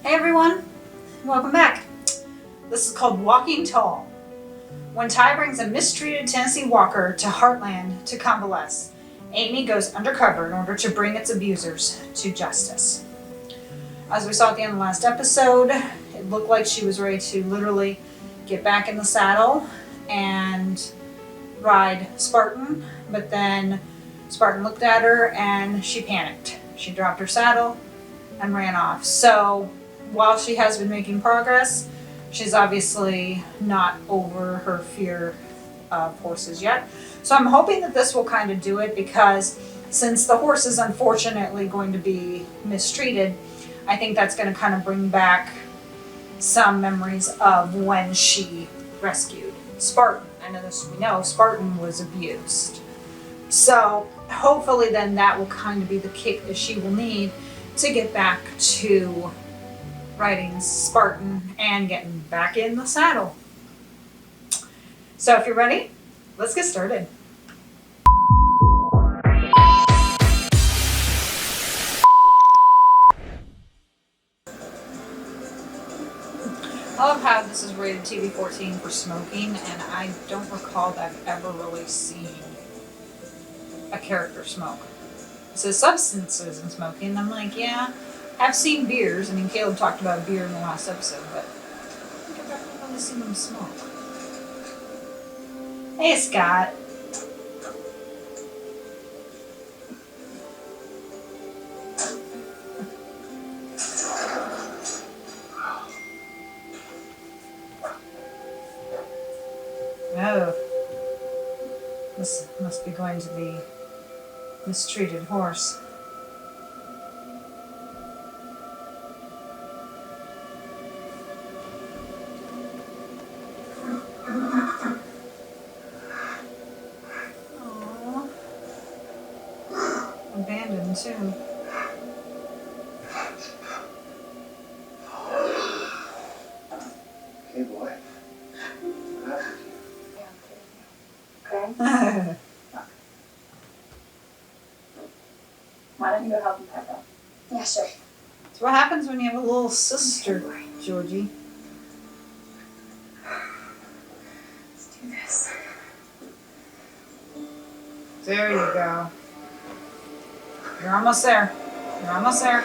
Hey everyone, welcome back. This is called Walking Tall. When Ty brings a mistreated Tennessee walker to Heartland to convalesce, Amy goes undercover in order to bring its abusers to justice. As we saw at the end of the last episode, it looked like she was ready to literally get back in the saddle and ride Spartan, but then Spartan looked at her and she panicked. She dropped her saddle and ran off. So while she has been making progress, she's obviously not over her fear of horses yet. So I'm hoping that this will kind of do it, because since the horse is unfortunately going to be mistreated, I think that's going to kind of bring back some memories of when she rescued Spartan. I know this, we know Spartan was abused. So hopefully then that will kind of be the kick that she will need to get back to riding Spartan and getting back in the saddle. So if you're ready, let's get started. I love how this is rated TV 14 for smoking, and I don't recall that I've ever really seen a character smoke. It says substances in smoking, and I'm like, yeah, I've seen beers. I mean, Caleb talked about beer in the last episode, but I think I've never really seen them smoke. Hey, Scott. Oh, this must be going to be mistreated horse. Aww. Abandoned too. Hey boy. What happened to you? Okay. Why don't you go help him pack up? Yeah, sure. That's what happens when you have a little sister, Georgie. Let's do this. There you go. You're almost there. You're almost there.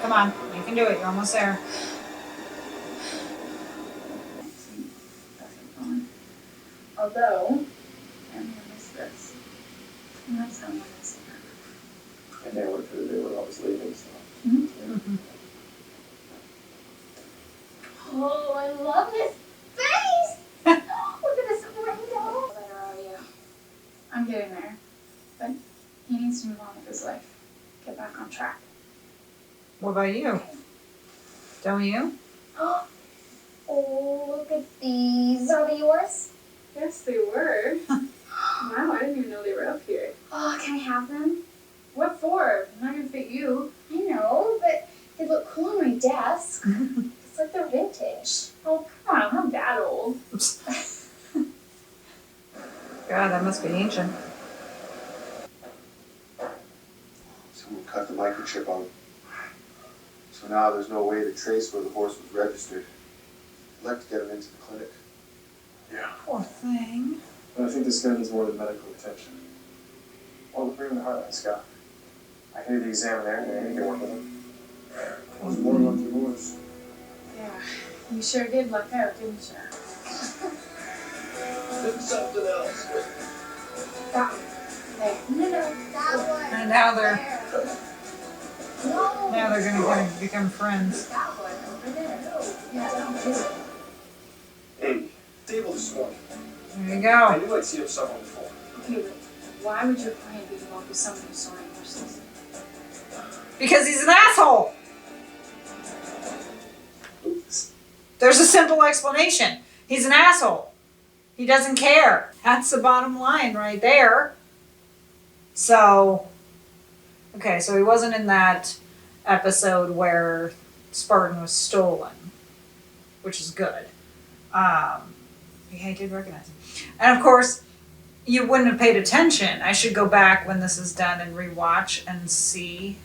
Come on, you can do it. You're almost there. Although, I'm gonna miss this. And that's how I'm gonna miss it. And they were always leaving, so. Mm-hmm. Oh, I love this space! Look at this window! Where are you? I'm getting there. But he needs to move on with his life. Get back on track. Oh, What about you? Don't you? Oh, look at these. Are they yours? Yes, they were. Wow, I didn't even know they were up here. Oh, can I have them? What for? I'm not gonna fit you. I know, but they look cool on my desk. It's like they're vintage. Oh, come on, I'm not that old. God, that must be ancient. Someone cut the microchip out. So now there's no way to trace where the horse was registered. I'd like to get him into the clinic. Yeah. Poor thing. But I think this guy needs more than medical attention. Well, bring him to Heartland, Scott. I can do the exam there, and Amy can work with him. I was born lucky horse. Yeah, you sure did luck out, didn't you? It's something else. That one. There. No, that one. And now they're No. gonna become friends. That one over there. Yeah, that one. Amy, Dable this morning. There you I go. knew I'd see him somewhere before. Okay, but why would your client be involved with someone who's sorting horses? Because he's an asshole. There's a simple explanation. He's an asshole. He doesn't care. That's the bottom line right there. So, okay, so he wasn't in that episode where Spartan was stolen, which is good. Yeah, I did recognize him. And of course, you wouldn't have paid attention. I should go back when this is done and rewatch and see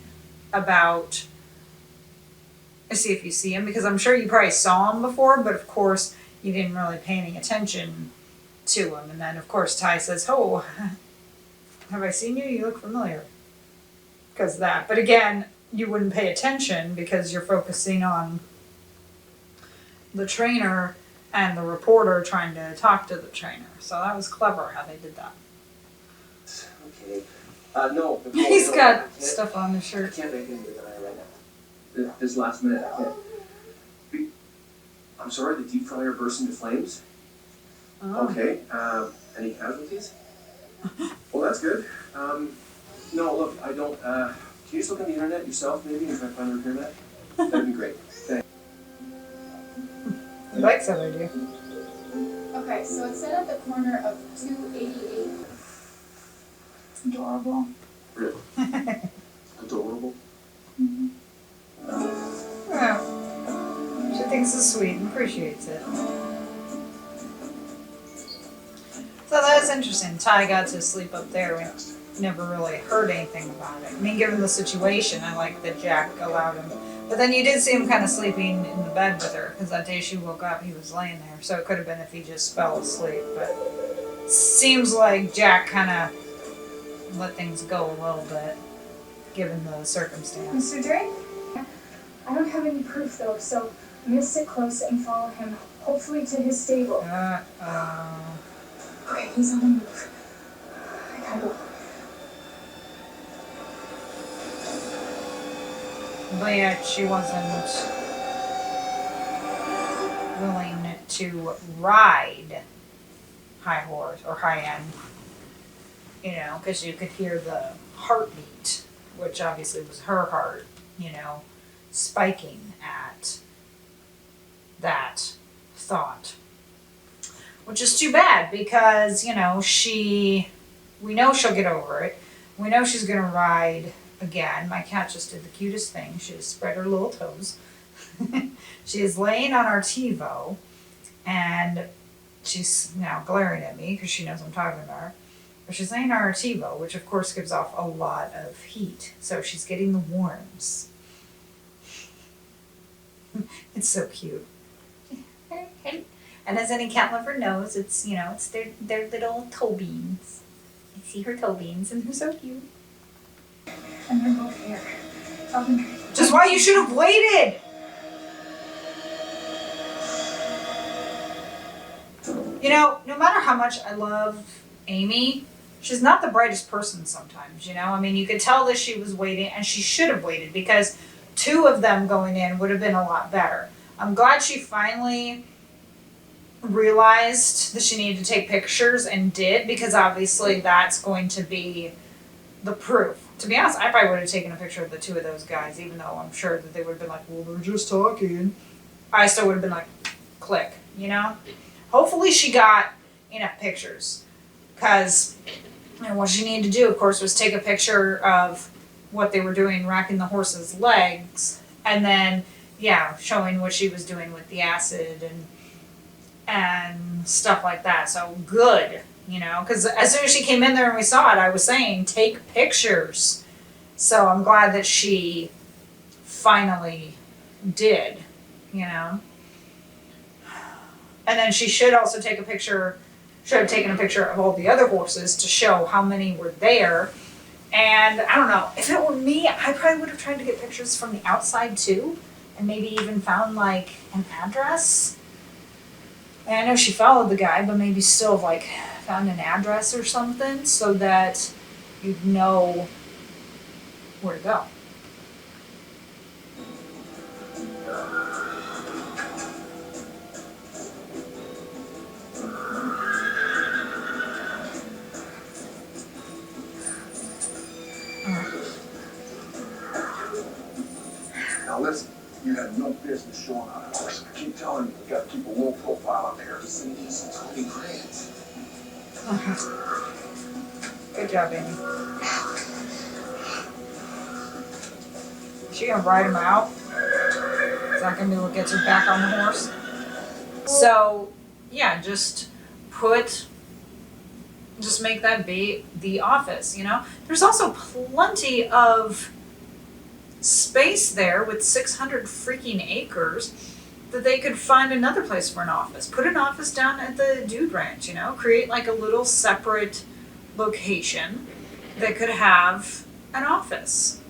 about to see if you see him, because I'm sure you probably saw him before, but of course you didn't really pay any attention to him. And then of course Ty says, "Oh, have I seen you? You look familiar." Because of that. But again, you wouldn't pay attention because you're focusing on the trainer and the reporter trying to talk to the trainer. So that was clever how they did that. Okay. No. Nicole, He's no, I got can't- stuff on his I shirt. can't make any denial right now. This last minute, I can't. I'm sorry, the deep fryer burst into flames. Oh. Okay. Any casualties? Well, that's good. No, look, I don't. Can you just look on the internet yourself, maybe, and try to find a repair net? That'd be great. Thanks. He likes that idea. Okay, so it's set at the corner of 288. Adorable. Really? Adorable. Well, she thinks it's sweet and appreciates it. So that is interesting. Ty got to sleep up there. We never really heard anything about it. I mean, given the situation, I like that Jack allowed him. But then you did see him kind of sleeping in the bed with her, because that day she woke up, he was laying there. So it could have been if he just fell asleep. But seems like Jack kind of let things go a little bit, given the circumstance. Mr. Drake? I don't have any proof though, so I'm gonna sit close and follow him, hopefully to his stable. Okay, he's on the move. I gotta go. But yet she wasn't willing to ride high horse or high end, you know, because you could hear the heartbeat, which obviously was her heart, you know, spiking at that thought. Which is too bad because, you know, we know she'll get over it. We know she's going to ride again. My cat just did the cutest thing. She just spread her little toes. She is laying on our TiVo and she's now glaring at me because she knows I'm talking about her. But she's laying on our TiVo, which of course gives off a lot of heat. So she's getting the warms. It's so cute. And as any cat lover knows, it's, you know, it's their little toe beans. I see her toe beans and they're so cute. And they're both here. Just why you should have waited! You know, no matter how much I love Amy, she's not the brightest person sometimes, you know? I mean, you could tell that she was waiting, and she should have waited, because 2 of them going in would have been a lot better. I'm glad she finally realized that she needed to take pictures and did, because obviously that's going to be the proof. To be honest, I probably would have taken a picture of the 2 of those guys, even though I'm sure that they would have been like, well, they're just talking. I still would have been like, click, you know? Hopefully she got enough pictures, because what she needed to do, of course, was take a picture of what they were doing, racking the horse's legs, and then, yeah, showing what she was doing with the acid and stuff like that. So good, you know, because as soon as she came in there and we saw it, I was saying, take pictures. So I'm glad that she finally did, you know. And then she should also take a picture, should have taken a picture of all the other horses to show how many were there. And I don't know, if it were me, I probably would have tried to get pictures from the outside too, and maybe even found like an address. And I know she followed the guy, but maybe still like found an address or something so that you'd know where to go. Now listen, you have no business showing on a horse. I keep telling you, you gotta keep a low profile on there. Just send you some Tony Grant. Good job, Amy. Is she gonna ride him out? Is that gonna be what gets her back on the horse? So, yeah, just make that be the office, you know? There's also plenty of space there with 600 freaking acres that they could find another place for an office. Put an office down at the Dude Ranch, create like a little separate location that could have an office.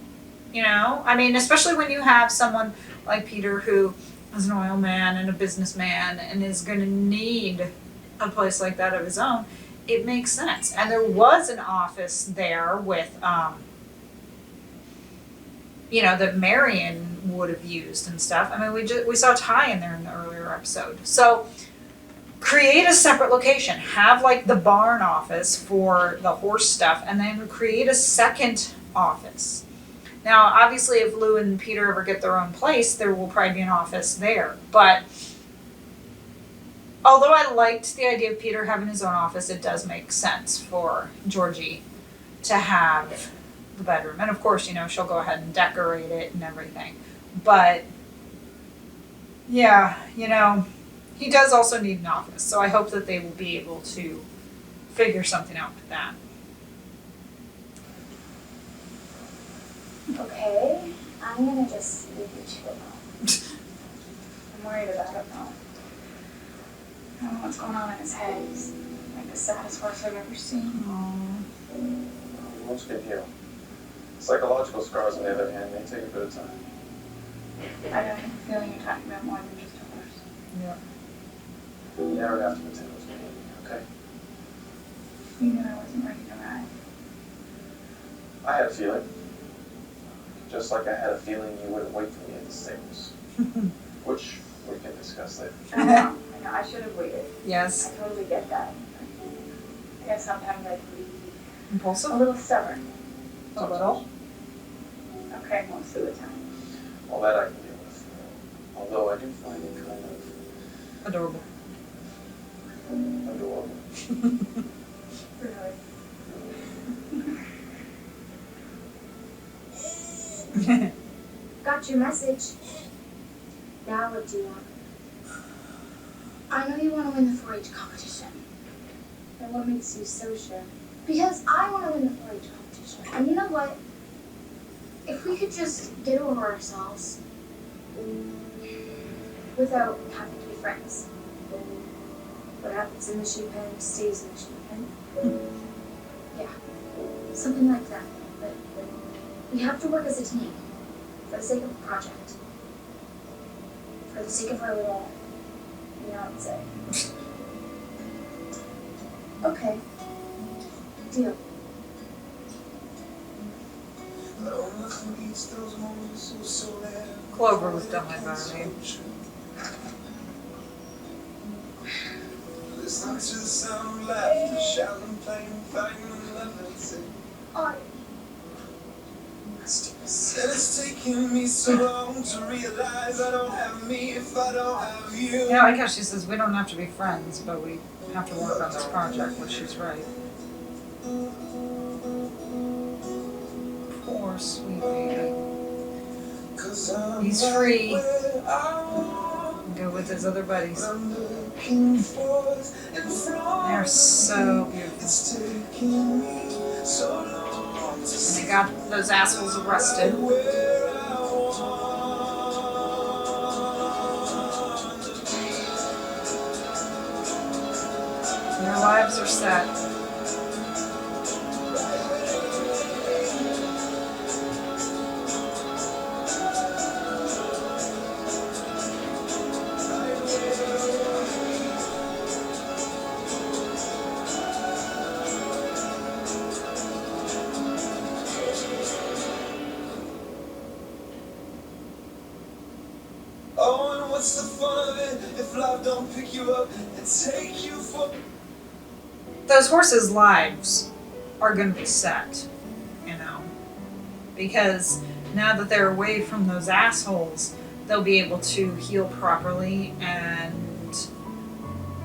I mean, especially when you have someone like Peter who is an oil man and a businessman and is going to need a place like that of his own, it makes sense. And there was an office there with, that Marion would have used and stuff. I mean, we saw Ty in there in the earlier episode. So create a separate location. Have like the barn office for the horse stuff, and then create a second office. Now, obviously, if Lou and Peter ever get their own place, there will probably be an office there. But although I liked the idea of Peter having his own office, it does make sense for Georgie to have the bedroom. And of course, she'll go ahead and decorate it and everything. But yeah, he does also need an office. So I hope that they will be able to figure something out with that. Okay, I'm gonna just leave you two alone. I'm worried about him though. I don't know what's going on in his head. He's like the saddest horse I've ever seen. Once you can heal. Psychological scars, on the other hand, may take a bit of time. I have a feeling you're talking about more than just a horse. Yeah. You never have to pretend it was me, okay? You knew I wasn't ready to ride. I had a feeling. Just like I had a feeling you wouldn't wait for me at the stables. Which we can discuss later. I know, I should have waited. Yes. I totally get that. I guess sometimes I can be a Impulsive? little stubborn. A little? Okay, most of the time. All that I can deal with. Although I do find it kind of Adorable. adorable. Really. Got your message. Now what do you want? I know you want to win the 4-H competition. And what makes you so sure? Because I want to win the 4-H competition. And you know what? If we could just get over ourselves without having to be friends. What happens in the sheep pen stays in the sheep pen. Yeah, something like that. But we have to work as a team for the sake of the project. For the sake of our little fiance. Okay. Deal. Clover was definitely better than me. Listen to the sound of laughter, shouting, playing, fighting, and loving. Oh, let's do this. And it's taking me so long to realize I don't have me if I don't have you. I like how she says we don't have to be friends, but we have to work on this project, which she's right. Poor sweet baby. He's free. Go with his other buddies. They're so beautiful. And they got those assholes arrested. Their lives are set. Oh, and what's the fun of it if life don't pick you up and take you for... Those horses' lives are going to be set, because now that they're away from those assholes, they'll be able to heal properly and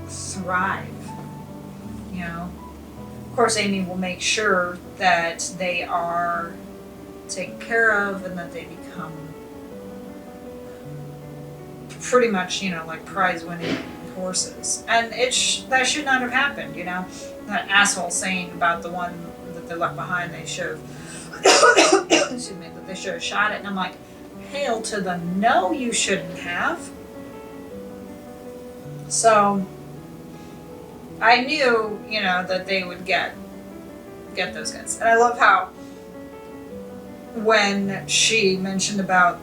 thrive, Of course, Amy will make sure that they are taken care of and that they become pretty much, like prize-winning horses. And that should not have happened, That asshole saying about the one that they left behind, they should have excuse me, that they should have shot it. And I'm like, hail to the no, you shouldn't have. So I knew, you know, that they would get those guns. And I love how when she mentioned about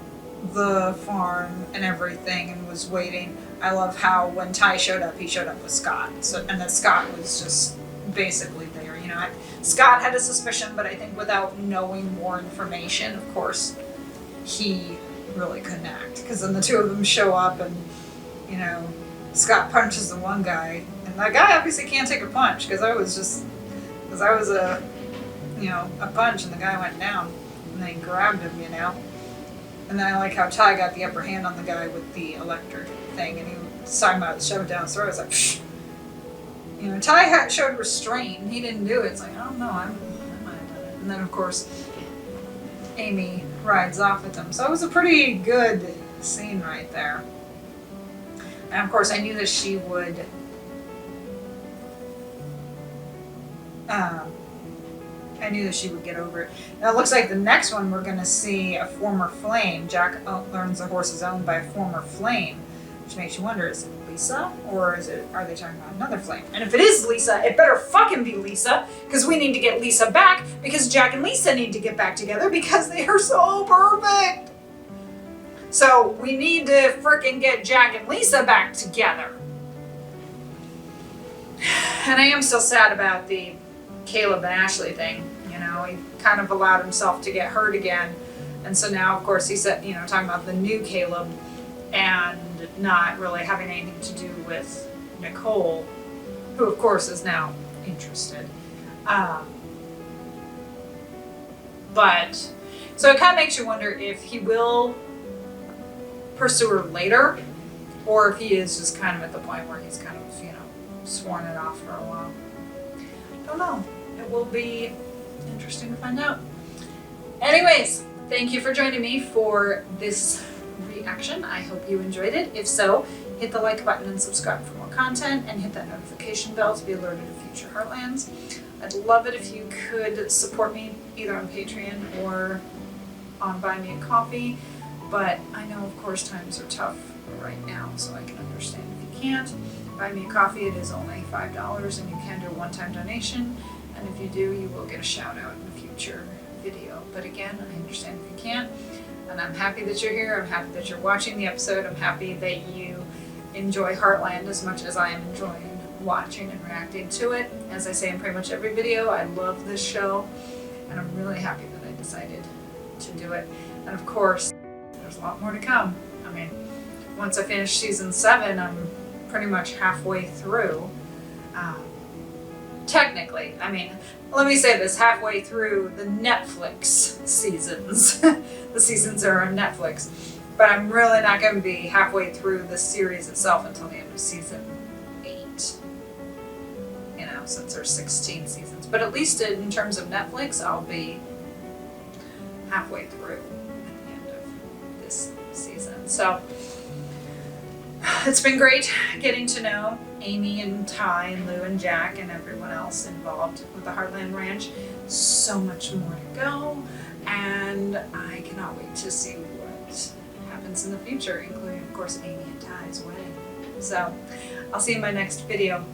the farm and everything and was waiting, I love how when Ty showed up, he showed up with Scott. So, and that Scott was just basically there. You know, Scott had a suspicion, but I think without knowing more information, of course, he really couldn't act. Because then the two of them show up and, you know, Scott punches the one guy. And that guy obviously can't take a punch because I was a, you know, a punch and the guy went down. And they grabbed him, you know. And then I like how Ty got the upper hand on the guy with the electric thing, and he was talking about shove it down his throat. I was like, psh. You know, Ty showed restraint, and he didn't do it. It's like, oh no, I might have done it. And then of course, Amy rides off with him. So it was a pretty good scene right there. And of course, I knew that she would. I knew that she would get over it. Now it looks like the next one we're going to see a former flame. Jack learns the horse is owned by a former flame, which makes you wonder, is it Lisa or are they talking about another flame? And if it is Lisa, it better fucking be Lisa, because we need to get Lisa back, because Jack and Lisa need to get back together because they are so perfect. So we need to freaking get Jack and Lisa back together. And I am still sad about the Caleb and Ashley thing. You know, he kind of allowed himself to get hurt again. And so now, of course, he's, you know, talking about the new Caleb and not really having anything to do with Nicole, who, of course, is now interested. But, so it kind of makes you wonder if he will pursue her later, or if he is just kind of at the point where he's kind of, you know, sworn it off for a while. Don't know. It will be interesting to find out. Anyways, thank you for joining me for this reaction. I hope you enjoyed it. If so, hit the like button and subscribe for more content, and hit that notification bell to be alerted of future Heartlands. I'd love it if you could support me either on Patreon or on Buy Me a Coffee, but I know, of course, times are tough right now, so I can understand if you can't. Buy Me a Coffee, it is only $5, and you can do a one-time donation, and if you do, you will get a shout out in a future video. But again, I understand if you can't, and I'm happy that you're here. I'm happy that you're watching the episode. I'm happy that you enjoy Heartland as much as I am enjoying watching and reacting to it. As I say in pretty much every video, I love this show, and I'm really happy that I decided to do it. And of course, there's a lot more to come. I mean, once I finish season 7, I'm pretty much halfway through. Technically, I mean, let me say this, halfway through the Netflix seasons. The seasons are on Netflix. But I'm really not going to be halfway through the series itself until the end of season 8. You know, since there's 16 seasons. But at least in terms of Netflix, I'll be halfway through at the end of this season. So, it's been great getting to know Amy and Ty and Lou and Jack and everyone else involved with the Heartland Ranch. So much more to go, and I cannot wait to see what happens in the future, including, of course, Amy and Ty's wedding. So, I'll see you in my next video.